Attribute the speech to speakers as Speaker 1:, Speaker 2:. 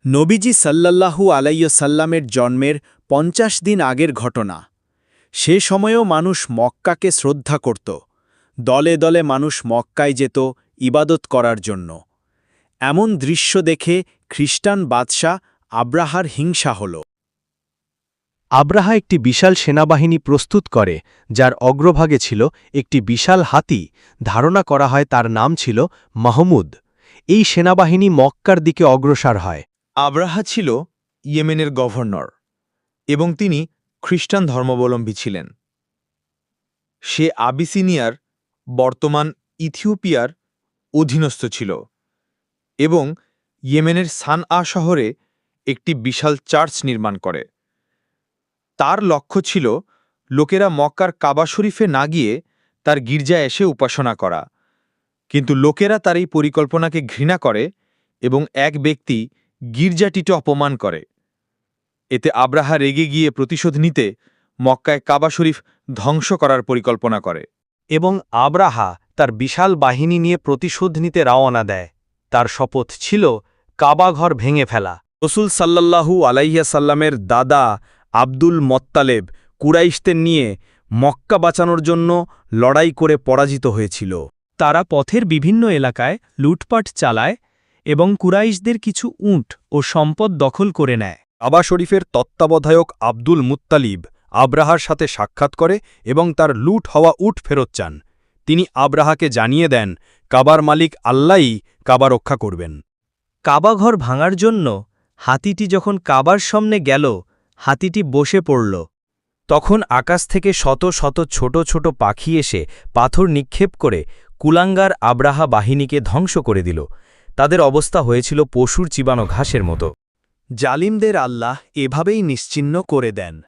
Speaker 1: নবীজি সাল্লাল্লাহু আলাইসাল্লামের জন্মের ৫০ দিন আগের ঘটনা। সে সময়েও মানুষ মক্কাকে শ্রদ্ধা করত। দলে দলে মানুষ মক্কায় যেত ইবাদত করার জন্য। এমন দৃশ্য দেখে খ্রিস্টান বাদশাহ আব্রাহার হিংসা হল।
Speaker 2: আব্রাহা একটি বিশাল সেনাবাহিনী প্রস্তুত করে, যার অগ্রভাগে ছিল একটি বিশাল হাতি। ধারণা করা হয় তার নাম ছিল মাহমুদ। এই সেনাবাহিনী মক্কার দিকে অগ্রসর হয়।
Speaker 3: আব্রাহা ছিল ইয়েমেনের গভর্নর এবং তিনি খ্রিস্টান ধর্মাবলম্বী ছিলেন। সে আবিসিনিয়ার বর্তমান ইথিওপিয়ার অধীনস্থ ছিল এবং ইয়েমেনের সানআ শহরে একটি বিশাল চার্চ নির্মাণ করে। তার লক্ষ্য ছিল লোকেরা মক্কার কাবা শরীফে না গিয়ে তার গির্জায় এসে উপাসনা করা। কিন্তু লোকেরা তার এই পরিকল্পনাকে ঘৃণা করে এবং এক ব্যক্তি গির্জাটিকে অপমান করে। এতে আব্রাহা রেগে গিয়ে প্রতিশোধ নিতে মক্কায় কাবা শরীফ ধ্বংস করার পরিকল্পনা করে।
Speaker 2: এবং আব্রাহা তার বিশাল বাহিনী নিয়ে প্রতিশোধ নিতে রওনা দেয়। তার শপথ ছিল কাবাঘর ভেঙে ফেলা।
Speaker 1: রসুল সাল্লাল্লাহু আলাইসাল্লামের দাদা আব্দুল মত্তালেব কুরাইশদের নিয়ে মক্কা বাঁচানোর জন্য লড়াই করে পরাজিত হয়েছিল।
Speaker 4: তারা পথের বিভিন্ন এলাকায় লুটপাট চালায় এবং কুরাইশদের কিছু উট ও সম্পদ দখল করে নেয়।
Speaker 1: কাবা শরীফের তত্ত্বাবধায়ক আব্দুল মুত্তালিব আব্রাহার সাথে সাক্ষাৎ করে এবং তার লুট হওয়া উট ফেরত চান। তিনি আব্রাহাকে জানিয়ে দেন কাবার মালিক আল্লাহই কাবা রক্ষা করবেন।
Speaker 4: কাবাঘর ভাঙার জন্য হাতিটি যখন কাবার সামনে গেল, হাতিটি বসে পড়ল।
Speaker 1: তখন আকাশ থেকে শত শত ছোট ছোট পাখি এসে পাথর নিক্ষেপ করে কুলাঙ্গার আব্রাহা বাহিনীকে ধ্বংস করে দিল। তাদের অবস্থা হয়েছিল পশুর চিবানো ঘাসের মতো।
Speaker 2: জালিমদের আল্লাহ এভাবেই নিশ্চিহ্ন করে দেন।